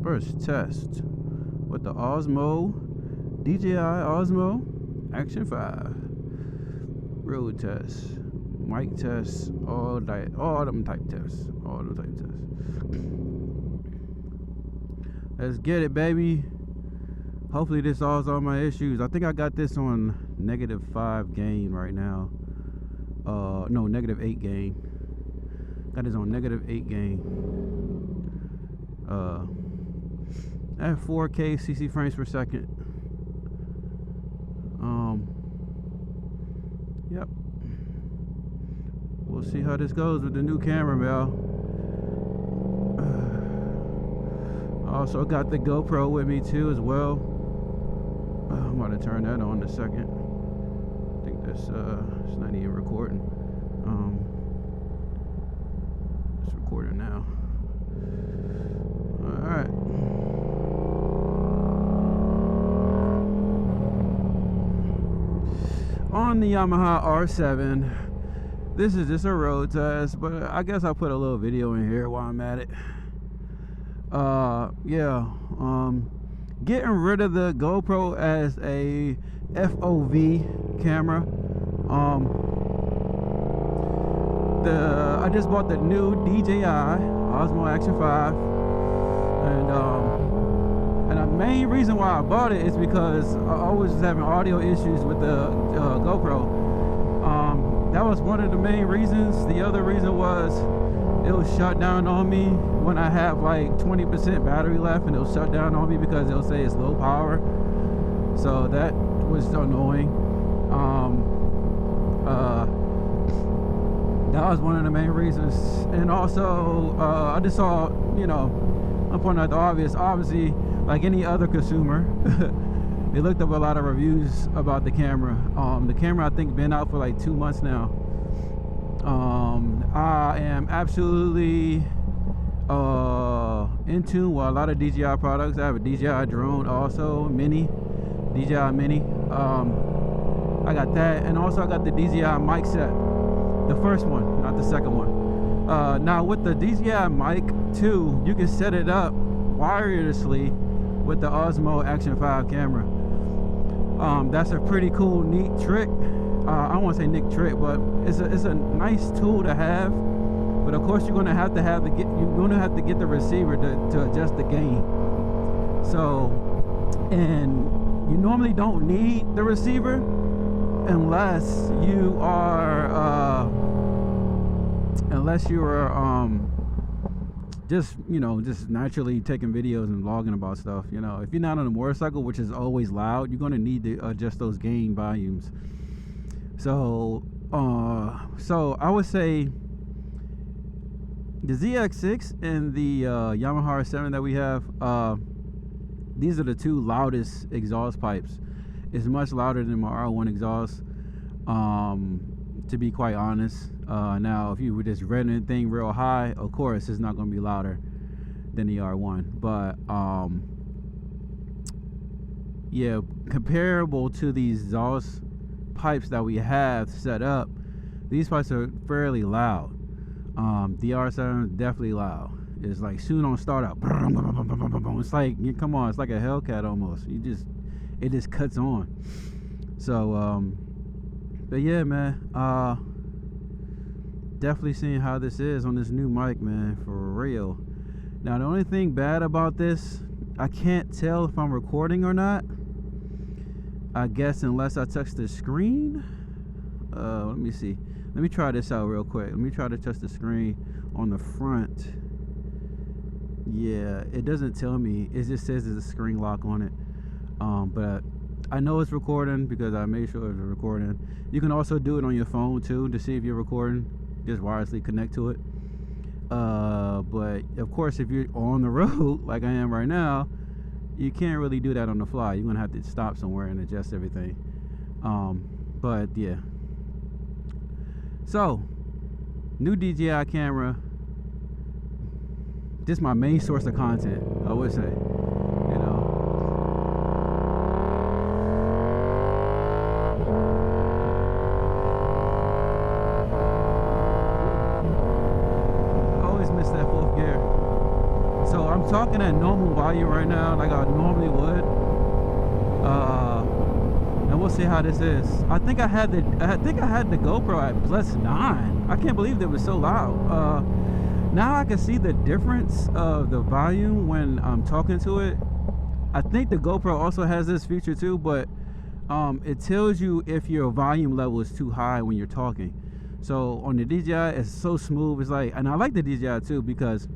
First test with the Osmo, DJI Osmo Action 5. Road tests, mic tests, all them type tests. Let's get it, baby. Hopefully this solves all my issues. I think I got this on -5 gain right now. No, -8 gain. Got this on -8 gain. At 4K CC frames per second. Yep. We'll see how this goes with the new camera, Mel. Also got the GoPro with me too as well. I'm going to turn that on in a second. I think that's it's not even recording. It's recording now. All right. On the Yamaha R7, this is just a road test, but I guess I'll put a little video in here while I'm at it. Getting rid of the GoPro as a FOV camera. I just bought the new DJI Osmo Action 5, and the main reason why I bought it is because I always was having audio issues with the GoPro. That was one of the main reasons. The other reason was it was shut down on me when I have like 20% battery left, and it'll shut down on me because it'll say it's low power. So that was annoying. That was one of the main reasons. And also, I just saw, I'm pointing out the obvious. Obviously, like any other consumer, they looked up a lot of reviews about the camera. The camera, I think, been out for like 2 months now. I am absolutely in tune with a lot of DJI products. I have a DJI drone also, DJI Mini. I got that, and also I got the DJI mic set, the first one, not the second one. Now with the DJI mic 2, you can set it up wirelessly with the Osmo Action 5 camera. That's a pretty cool, neat trick. I don't want to say neat trick, but it's a nice tool to have. But of course, you're gonna have to get the receiver to adjust the gain. So, and you normally don't need the receiver unless you are just naturally taking videos and vlogging about stuff. If you're not on a motorcycle, which is always loud, you're going to need to adjust those gain volumes. So I would say the ZX6 and the Yamaha R7 that we have, these are the two loudest exhaust pipes. It's much louder than my R1 exhaust, to be quite honest. Now, if you were just running the thing real high, of course, it's not going to be louder than the R1. But, yeah, comparable to these exhaust pipes that we have set up, these pipes are fairly loud. The R7 is definitely loud. It's like soon on startup. It's like, come on, it's like a Hellcat almost. It just cuts on. So, but yeah, man, definitely seeing how this is on this new mic, man, for real. Now, the only thing bad about this, I can't tell if I'm recording or not. I guess unless I touch the screen. Let me see. Let me try this out real quick. Let me try to touch the screen on the front. Yeah, it doesn't tell me. It just says there's a screen lock on it. But I know it's recording because I made sure it's recording. You can also do it on your phone too to see if you're recording. Just wirelessly connect to it. But of course, if you're on the road like I am right now, you can't really do that on the fly. You're gonna have to stop somewhere and adjust everything. But yeah. So, new DJI camera. This is my main source of content, I would say. talking at normal volume right now, like I normally would. And we'll see how this is. I think I had the GoPro at +9. I can't believe it was so loud. Now I can see the difference of the volume when I'm talking to it. I think the GoPro also has this feature too, but it tells you if your volume level is too high when you're talking. So on the DJI, it's so smooth. It's like, and I like the DJI too because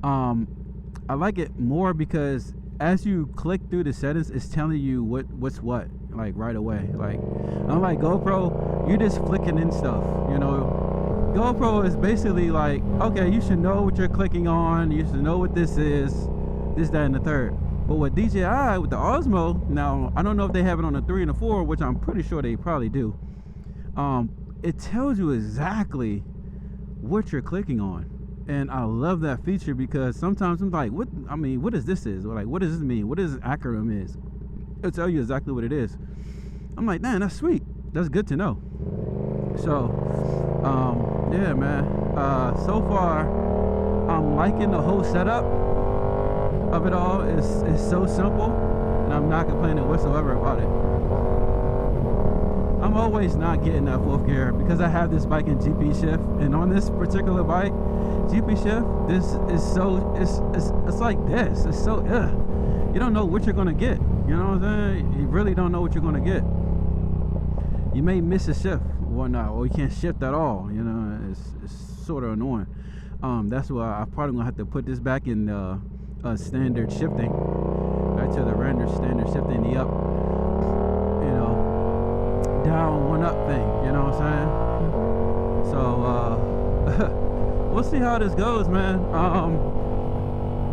I like it more because as you click through the settings, it's telling you what's what, like right away. Like unlike GoPro, you're just flicking in stuff, you know. GoPro is basically like, okay, you should know what you're clicking on, you should know what this is, this, that, and the third. But with DJI, with the Osmo, now I don't know if they have it on the 3 and the 4, which I'm pretty sure they probably do. It tells you exactly what you're clicking on, and I love that feature because sometimes I'm like, what is this is, or like, what does this mean, what does this acronym is? It'll tell you exactly what it is. I'm like, man, that's sweet, that's good to know. So yeah, man, so far I'm liking the whole setup of it all. It's so simple, and I'm not complaining whatsoever about it. I'm always not getting that 4th gear because I have this bike in GP shift, and on this particular bike, GP shift, this is so, it's like this. It's so, you don't know what you're gonna get. You know what I'm saying? You really don't know what you're gonna get. You may miss a shift or whatnot, or you can't shift at all. You know, it's sort of annoying. That's why I'm probably gonna have to put this back in standard shifting, back to the render standard shifting, the up, you know, down, one up thing, you know what I'm saying? So we'll see how this goes, man.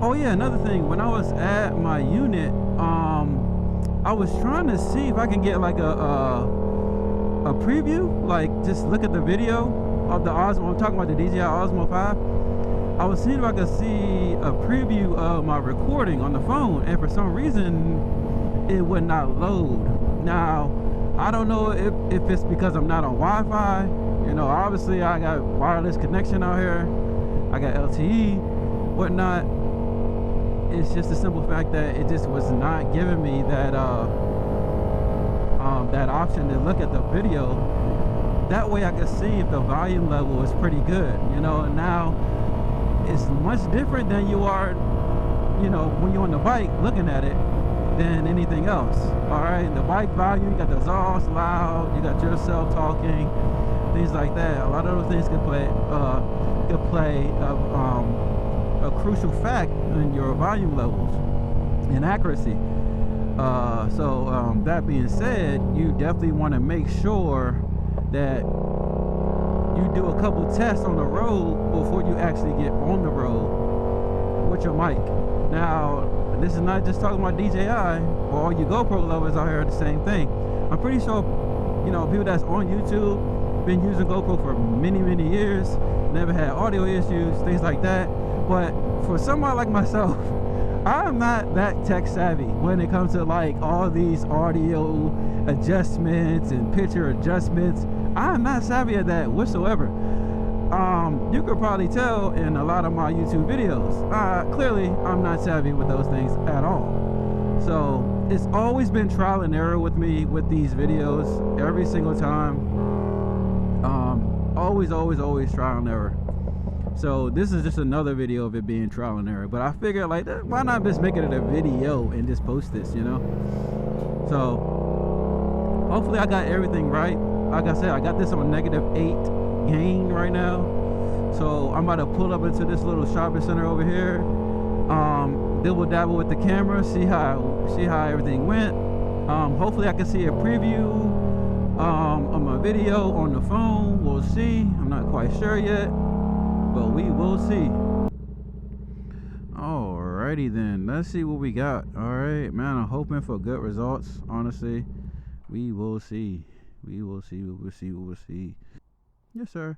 Oh yeah, another thing, when I was at my unit, I was trying to see if I can get like a preview, like just look at the video of the Osmo. I'm talking about the DJI Osmo 5. I was seeing if I could see a preview of my recording on the phone, and for some reason it would not load. Now I don't know if it's because I'm not on Wi-Fi. You know, obviously I got wireless connection out here, I got LTE, whatnot. It's just the simple fact that it just was not giving me that that option to look at the video. That way I could see if the volume level is pretty good, you know. And now it's much different than you are, you know, when you're on the bike looking at it than anything else. All right, the bike volume, you got the exhaust loud, you got yourself talking, things like that. A lot of those things could play a crucial fact in your volume levels and accuracy. So that being said, you definitely want to make sure that you do a couple tests on the road before you actually get on the road with your mic. Now, this is not just talking about DJI, or all you GoPro lovers out here are the same thing. I'm pretty sure, you know, people that's on YouTube been using GoPro for many years, never had audio issues, things like that. But for someone like myself, I'm not that tech savvy when it comes to like all these audio adjustments and picture adjustments. I'm not savvy at that whatsoever. You could probably tell in a lot of my YouTube videos. Clearly, I'm not savvy with those things at all. So it's always been trial and error with me with these videos every single time. Always trial and error. So this is just another video of it being trial and error. But I figured, like, why not just make it a video and just post this, you know? So hopefully I got everything right. Like I said, I got this on -8 gain right now. So I'm about to pull up into this little shopping center over here. Dibble dabble with the camera, see how everything went. Hopefully I can see a preview of my video on the phone. We'll see. I'm not quite sure yet, but we will see. Alrighty then, let's see what we got. Alright, man, I'm hoping for good results, honestly. We will see. We will see. Yes, sir.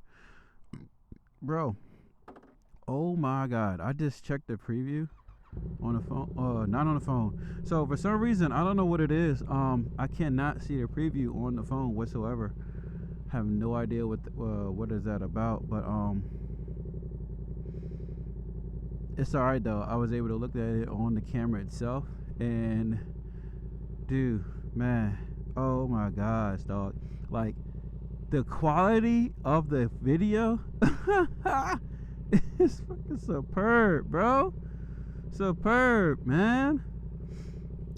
Bro, oh my god, I just checked the preview on the phone, not on the phone. So for some reason, I don't know what it is, I cannot see the preview on the phone whatsoever. Have no idea what is that about, but it's all right though. I was able to look at it on the camera itself, and dude, man, oh my gosh, dog, like the quality of the video is fucking superb, bro. Superb, man.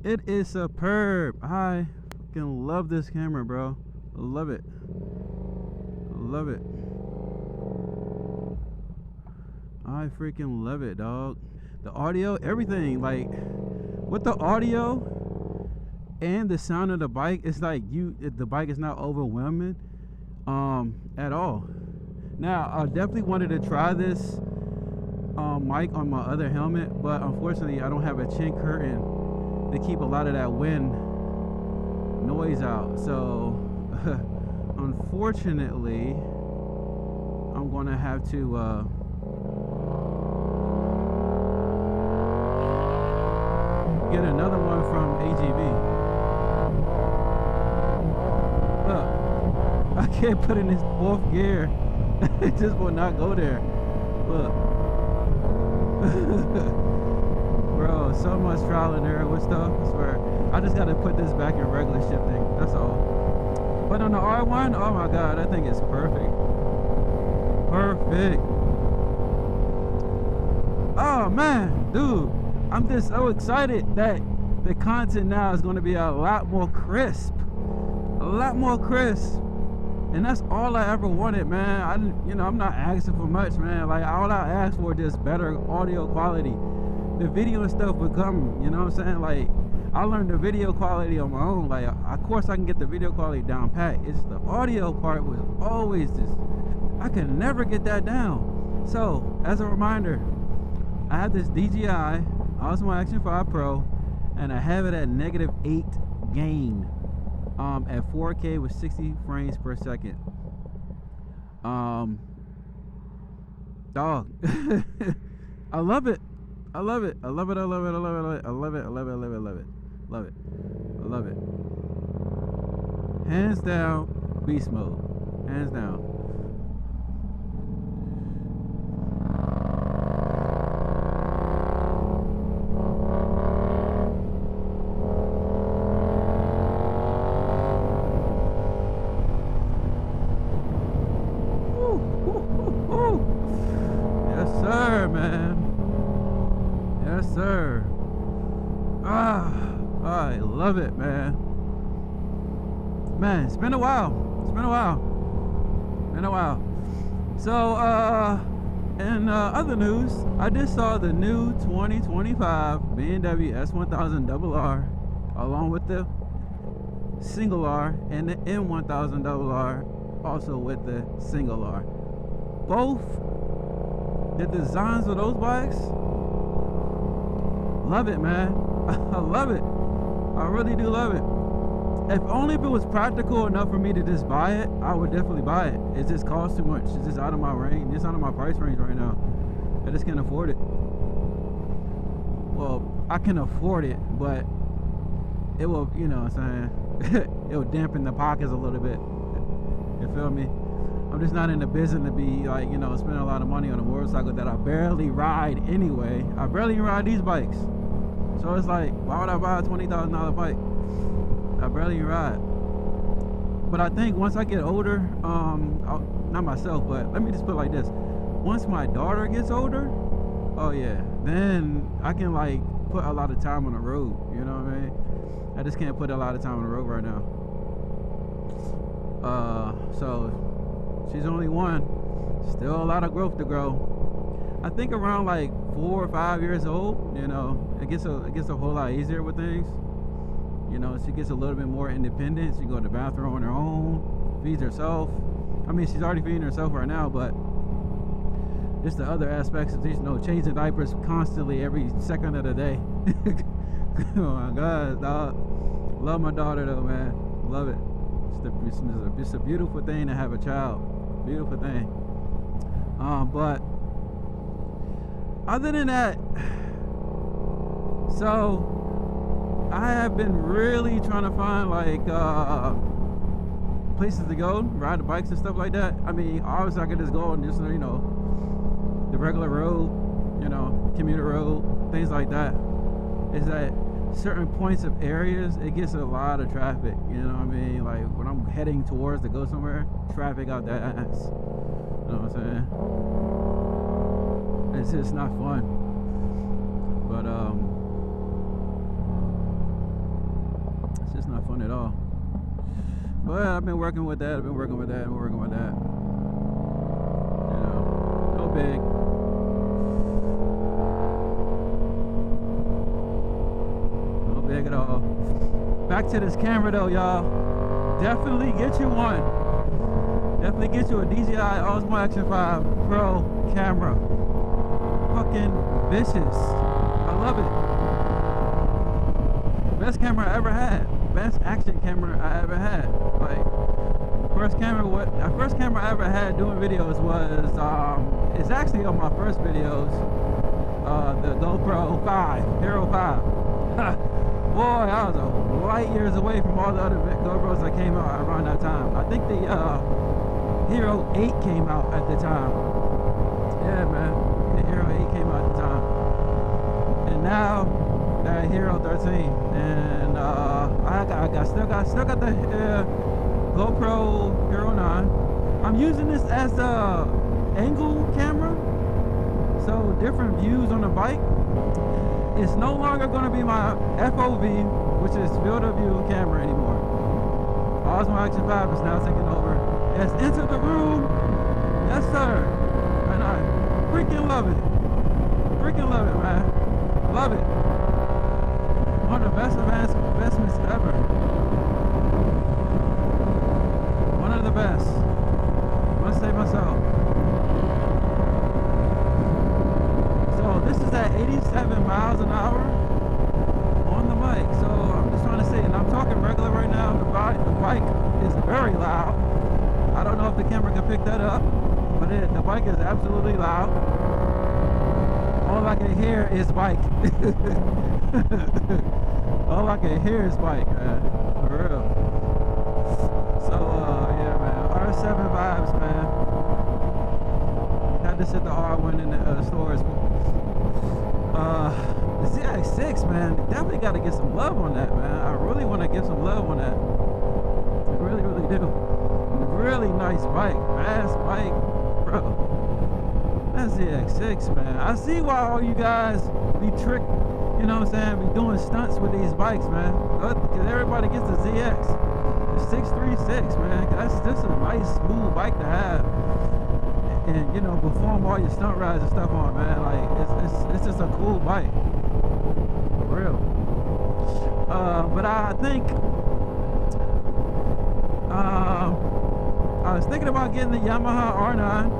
It is superb. I fucking love this camera, bro. I love it. I love it. I freaking love it, dog. The audio, everything, like with the audio and the sound of the bike, it's like the bike is not overwhelming at all. Now, I definitely wanted to try this mic on my other helmet, but unfortunately I don't have a chin curtain to keep a lot of that wind noise out. So unfortunately I'm gonna have to get another one from AGV. Look, I can't put in this fourth gear. It just will not go there. Look. Bro, so much trial and error with stuff. I swear. I just gotta put this back in regular shifting. That's all. But on the R1, oh my god, that thing is perfect. Perfect. Oh man, dude. I'm just so excited that the content now is going to be a lot more crisp. A lot more crisp. And that's all I ever wanted, man. I'm not asking for much, man. Like, all I asked for is just better audio quality. The video and stuff would come, you know what I'm saying? Like, I learned the video quality on my own. Like, of course I can get the video quality down pat. It's the audio part was always just, I could never get that down. So, as a reminder, I have this DJI Osmo Action 5 Pro, and I have it at -8 gain at 4K with 60 frames per second. Dog. I love it. I love it. I love it. I love it. I love it. I love it. I love it. I love it. I love it. Love it. I love it. Hands down, beast mode. Hands down. Love it, man. Man, it's been a while. It's been a while. Been a while. So, in other news, I just saw the new 2025 BMW S1000RR, along with the single R, and the M1000RR, also with the single R. Both the designs of those bikes, love it, man. I love it. I really do love it. If only if it was practical enough for me to just buy it, I would definitely buy it. It just costs too much. It's just out of my range. It's out of my price range right now. I just can't afford it. Well, I can afford it, but it will, you know what I'm saying? It will dampen the pockets a little bit. You feel me? I'm just not in the business to be like, you know, spending a lot of money on a motorcycle that I barely ride anyway. I barely ride these bikes. So it's like, why would I buy a $20,000 bike? I barely ride. But I think once I get older, not myself, but let me just put it like this. Once my daughter gets older, oh yeah, then I can like put a lot of time on the road, you know what I mean? I just can't put a lot of time on the road right now. So she's only one, still a lot of growth to grow. I think around like 4 or 5 years old, you know, it gets a whole lot easier with things. You know, she gets a little bit more independent. She can go to the bathroom on her own, feeds herself. I mean, she's already feeding herself right now, but just the other aspects of, you know, changing diapers constantly every second of the day. Oh my God, dog. Love my daughter though, man. Love it. It's a beautiful thing to have a child. Beautiful thing. But other than that, so I have been really trying to find like places to go, ride the bikes and stuff like that. I mean, obviously I could just go and just, you know, the regular road, you know, commuter road, things like that, is that certain points of areas, it gets a lot of traffic, you know what I mean? Like when I'm heading towards to go somewhere, traffic out that ass, you know what I'm saying? It's just not fun. But it's just not fun at all. But I've been working with that, You know, no big. Big at all. Back to this camera though, y'all. Definitely get you one. Definitely get you a DJI Osmo Action 5 Pro camera. Fucking vicious. I love it. Best camera I ever had. Best action camera I ever had. Like first camera I ever had doing videos was it's actually on my first videos. The GoPro 5, Hero 5. Boy, I was a light years away from all the other GoPros that came out around that time. I think the Hero 8 came out at the time. Yeah, man. The Hero 8 came out at the time. And now, Hero 13. And I still got the GoPro Hero 9. I'm using this as a angle camera. So different views on the bike. It's no longer going to be my FOV, which is field of view camera anymore. Osmo Action 5 is now taking over. It's into the room. Yes, sir. And I freaking love it. Freaking love it, man. Love it. One of the best investments ever. One of the best. Must say myself. This is at 87 miles an hour on the mic, so I'm just trying to say, and I'm talking regular right now. The bike is very loud. I don't know if the camera can pick that up, but the bike is absolutely loud. All I can hear is bike. All I can hear is bike, man. For real. So, yeah, man. R7 vibes, man. Had to sit the R1 in the stores. The ZX6, man, definitely got to get some love on that, man. I really want to get some love on that. I really, really do. Really nice bike, fast bike, bro. That ZX6, man. I see why all you guys be tricked, you know what I'm saying, be doing stunts with these bikes, man. Because everybody gets the ZX. The 636, man. That's just a nice, smooth bike to have. And you know, perform all your stunt rides and stuff on, man. Like it's just a cool bike, for real. But I think I was thinking about getting the Yamaha R9.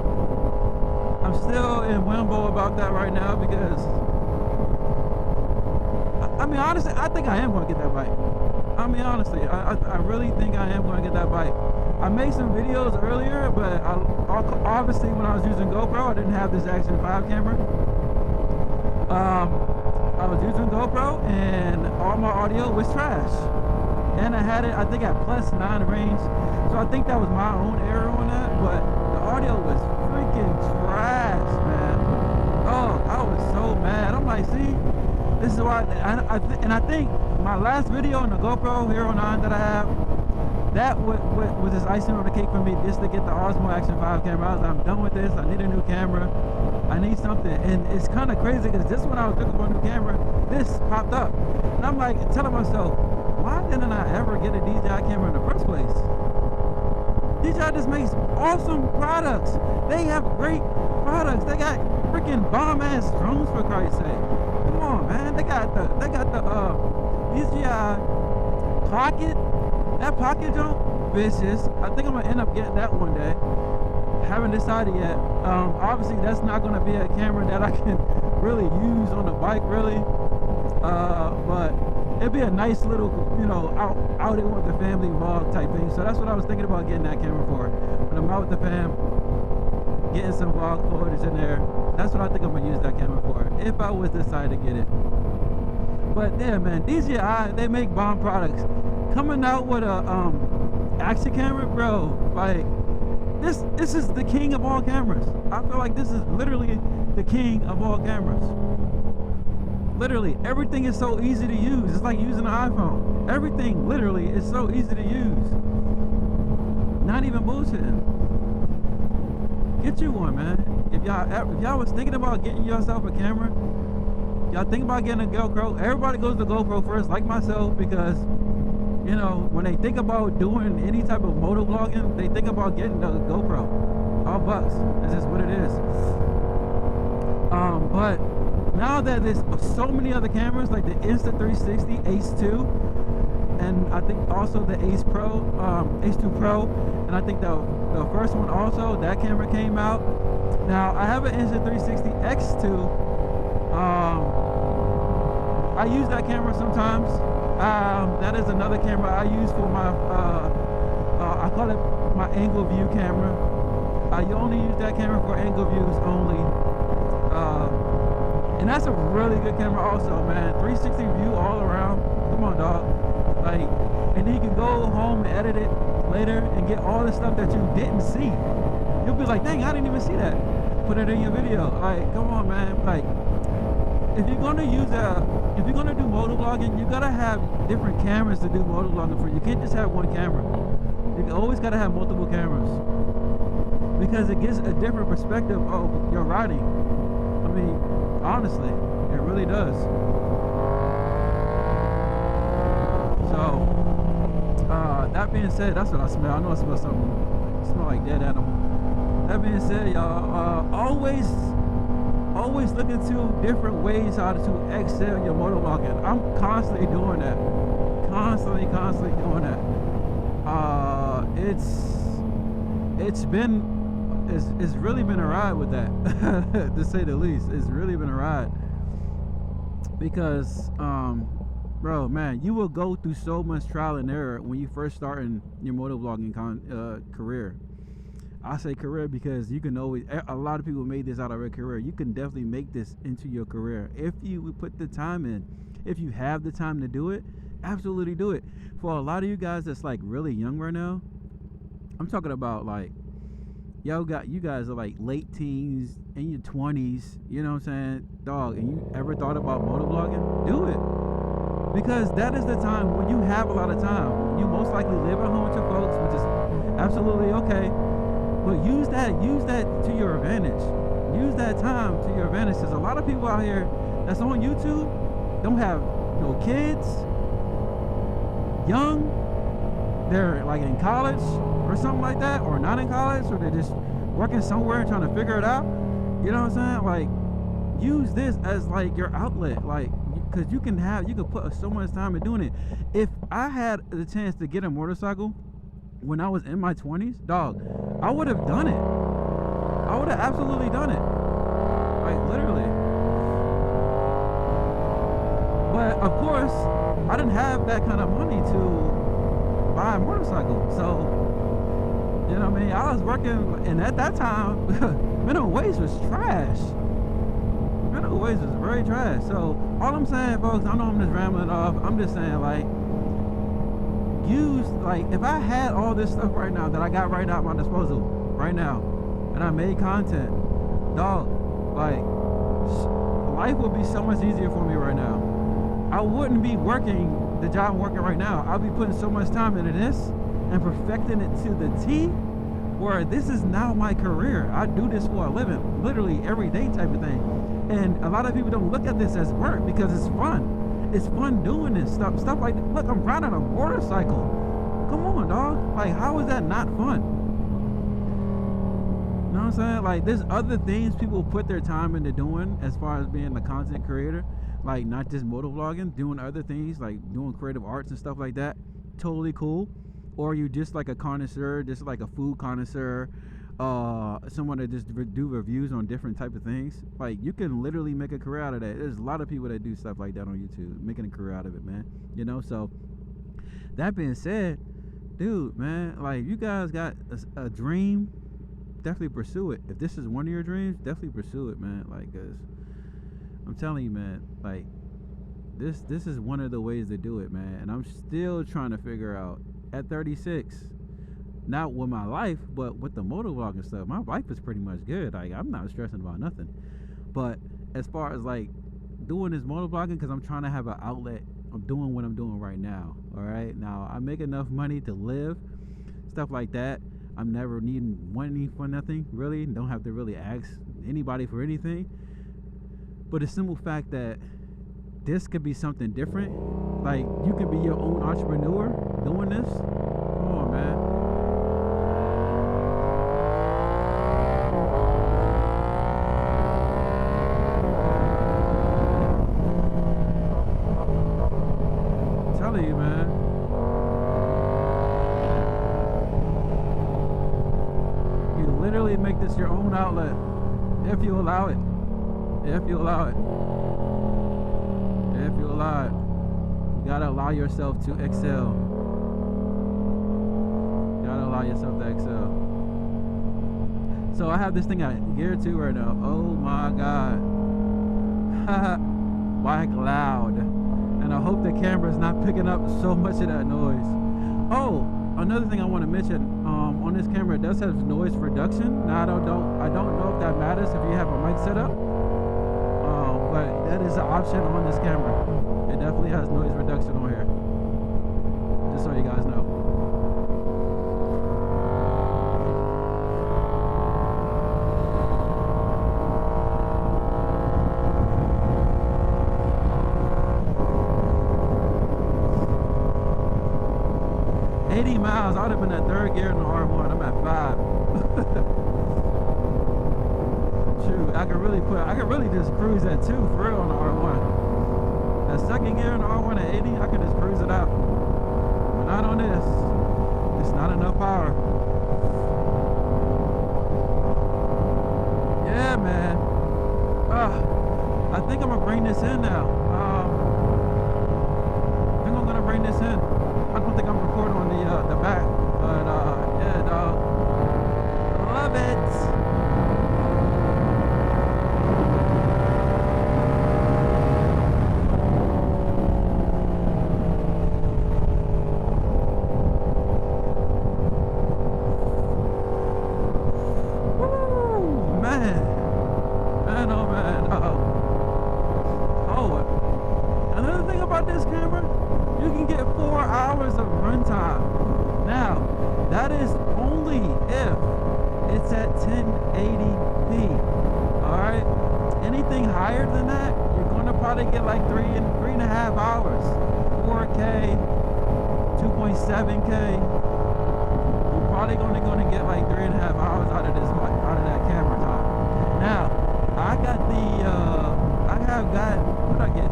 I'm still in limbo about that right now because I mean, honestly, I think I am going to get that bike. I mean, honestly, I really think I am going to get that bike. I made some videos earlier, but obviously when I was using GoPro, I didn't have this Action 5 camera. I was using GoPro and all my audio was trash. And I had it, I think, at +9 range. So I think that was my own error on that, but the audio was freaking trash, man. Oh, I was so mad. I'm like, see, this is why, and I think my last video on the GoPro Hero 9 that I have, that was just icing on the cake for me, just to get the Osmo Action 5 camera. I was like, I'm done with this. I need a new camera. I need something. And it's kind of crazy because just when I was looking for a new camera, this popped up. And I'm like telling myself, why didn't I ever get a DJI camera in the first place? DJI just makes awesome products. They have great products. They got freaking bomb-ass drones, for Christ's sake. Come on, man. They got the DJI Pocket. That Pocket jump, vicious. I think I'm gonna end up getting that one day. Haven't decided yet. Obviously, that's not gonna be a camera that I can really use on the bike, really. But it'd be a nice little, you know, outing with the family vlog type thing. So that's what I was thinking about getting that camera for. When I'm out with the fam, getting some vlog footage in there. That's what I think I'm gonna use that camera for, if I was decide to get it. But yeah, man, DJI, they make bomb products. Coming out with a action camera, bro, like this is the king of all cameras. I feel like this is literally the king of all cameras. Literally, everything is so easy to use. It's like using an iPhone. Everything, literally, is so easy to use. Not even bullshitting. Get you one, man. If y'all was thinking about getting yourself a camera, y'all think about getting a GoPro. Everybody goes to GoPro first, like myself, because you know, when they think about doing any type of moto vlogging, they think about getting the GoPro. All bucks. That's just what it is. But now that there's so many other cameras, like the Insta360, Ace 2, and I think also the Ace Pro, Ace 2 Pro, and I think the first one also, that camera came out. Now, I have an Insta360 X2. I use that camera sometimes. That is another camera I use for my, I call it my angle view camera. You only use that camera for angle views only. And that's a really good camera also, man. 360 view all around. Come on, dog. Like, and then you can go home and edit it later and get all the stuff that you didn't see. You'll be like, dang, I didn't even see that. Put it in your video. Like, come on, man. Like, if you're gonna if you're gonna do motor vlogging, you gotta have different cameras to do motor vlogging for. You can't just have one camera. You always gotta have multiple cameras because it gives a different perspective of your riding. I mean, honestly, it really does. So, that being said, that's what I smell. I know I smell something. I smell like dead animal. That being said, y'all, always look into different ways how to excel your motor vlogging. I'm constantly doing that. Constantly doing that. It's really been a ride with that, to say the least. It's really been a ride because, bro, man, you will go through so much trial and error when you first start in your motor vlogging career. I say career because you can always, a lot of people made this out of a career. You can definitely make this into your career if you put the time in. If you have the time to do it, absolutely do it. For a lot of you guys that's like really young right now, I'm talking about like, you guys are like late teens, in your 20s, you know what I'm saying, dog, and you ever thought about motor vlogging? Do it. Because that is the time when you have a lot of time. You most likely live at home with your folks, which is absolutely okay. But use that to your advantage. Use that time to your advantage. Because a lot of people out here that's on YouTube don't have no kids, young, they're like in college or something like that, or not in college, or they're just working somewhere and trying to figure it out. You know what I'm saying? Like, use this as like your outlet, like, because you can put so much time in doing it. If I had the chance to get a motorcycle when I was in my 20s, dog, I would have done it. I would have absolutely done it, like literally. But of course, I didn't have that kind of money to buy a motorcycle, so you know what I mean, I was working, and at that time minimum wage was trash. Minimum wage was very trash. So all I'm saying, folks, I know I'm just rambling off, I'm just saying, like, use, like, if I had all this stuff right now that I got right now at my disposal right now, and I made content, dog, like, life would be so much easier for me right now. I wouldn't be working the job I'm working right now. I'll be putting so much time into this and perfecting it to the T, where this is now my career. I do this for a living, literally every day type of thing. And a lot of people don't look at this as work because it's fun. It's fun doing this stuff like, look, I'm riding a motorcycle. Come on, dog. Like, how is that not fun? You know what I'm saying? Like, there's other things people put their time into doing as far as being a content creator. Like, not just motor vlogging, doing other things like doing creative arts and stuff like that. Totally cool. Or you just like a connoisseur, just like a food connoisseur, someone that just do reviews on different type of things. Like, you can literally make a career out of that. There's a lot of people that do stuff like that on YouTube, making a career out of it, man. You know, so that being said, dude, man, like, you guys got a dream, definitely pursue it. If this is one of your dreams, definitely pursue it, man. Like, 'cause I'm telling you, man, like, this is one of the ways to do it, man. And I'm still trying to figure out at 36, not with my life, but with the motor vlogging stuff. My life is pretty much good. Like, I'm not stressing about nothing. But as far as like doing this motovlogging, because I'm trying to have an outlet, I'm doing what I'm doing right now. All right, now I make enough money to live, stuff like that. I'm never needing money for nothing, really. Don't have to really ask anybody for anything. But the simple fact that this could be something different, like you could be your own entrepreneur doing this. Come on, man. I'm telling you, man. You literally make this your own outlet if you allow it. If you allow it. If you allow it. You gotta allow yourself to excel. You gotta allow yourself to excel. So I have this thing at Gear 2 right now. Oh my god. White loud. And I hope the camera's not picking up so much of that noise. Oh, another thing I want to mention, on this camera, it does have noise reduction. Now I don't know if that matters if you have a mic set up. But that is an option on this camera. It definitely has noise reduction on here. Just so you guys know. Miles, I would have been at 3rd gear in the R1. I'm at 5. Shoot, I could really just cruise at 2 for real on the R1. That 2nd gear in the R1 at 80, I could just cruise it out. But not on this. It's not enough power. Yeah, man. I think I'm gonna bring this in now. I think I'm gonna bring this in. I don't think I'm recording on the back, but yeah, dog. Love it. Woo, man, oh man. Oh, another thing about this camera. You can get 4 hours of runtime. Now, that is only if it's at 1080p. Alright? Anything higher than that, you're gonna probably get like 3.5 hours. 4K, 2.7K. You're probably only gonna get like 3.5 hours out of that camera time. Now, I have got what I get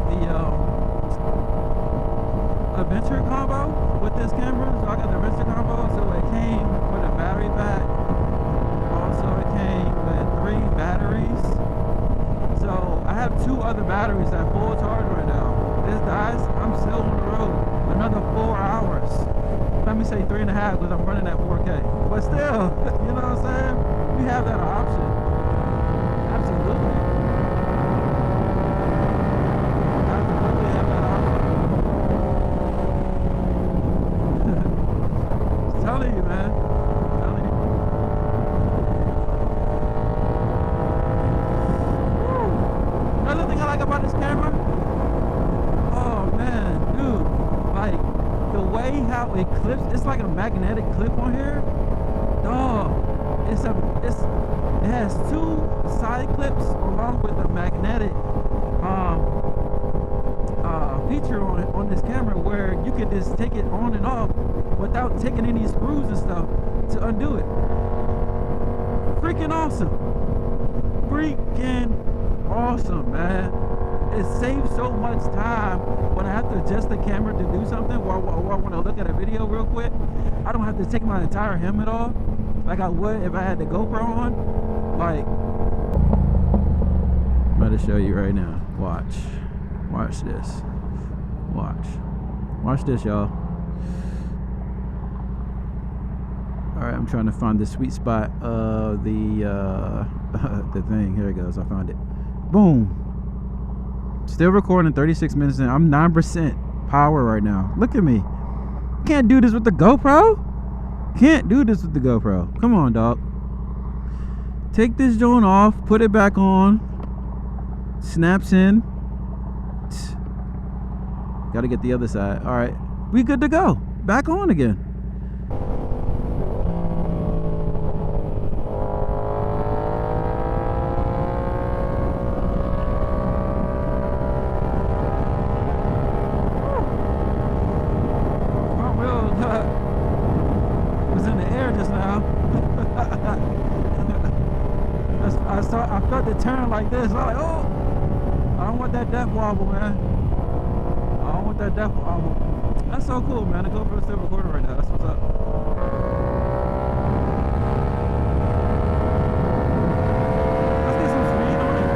adventure combo with this camera. So I got the adventure combo, so it came with a battery pack. Also it came with 3 batteries. So I have 2 other batteries at full charge right now. This dies, I'm still on the road another 4 hours. Let me say 3.5 because I'm running at 4K. But still, you know what I'm saying? We have that option. Absolutely. Absolutely have that option. Telling you, man. Telling you. Woo. Another thing I like about this camera, oh man, dude, like the way how it clips, it's like a magnetic clip on here. Dog, it has 2 side clips along with a magnetic feature on this camera where you can just take it on and off without taking any screws and stuff to undo it. Freaking awesome. Freaking awesome, man. It saves so much time when I have to adjust the camera to do something or I want to look at a video real quick. I don't have to take my entire helmet off like I would if I had the GoPro on. Like, I'm about to show you right now. Watch this. Watch this, y'all. Alright, I'm trying to find the sweet spot of the thing. Here it goes. I found it. Boom. Still recording 36 minutes in. I'm 9% power right now. Look at me. Can't do this with the GoPro. Can't do this with the GoPro. Come on, dog. Take this joint off. Put it back on. Snaps in. Got to get the other side. All right, we good to go. Back on again. Front wheel was in the air just now. I felt the turn like this. I'm like, oh, I don't want that death wobble, man. I don't want that death wobble. That's so cool, man. The GoPro's still recording right now. That's what's up. Let's get some speed on it.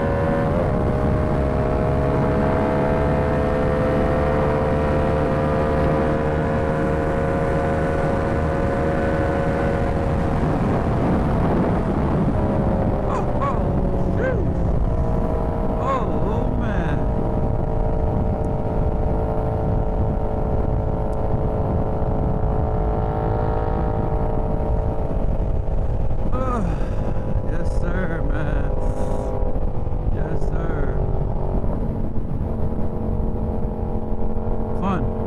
Fun.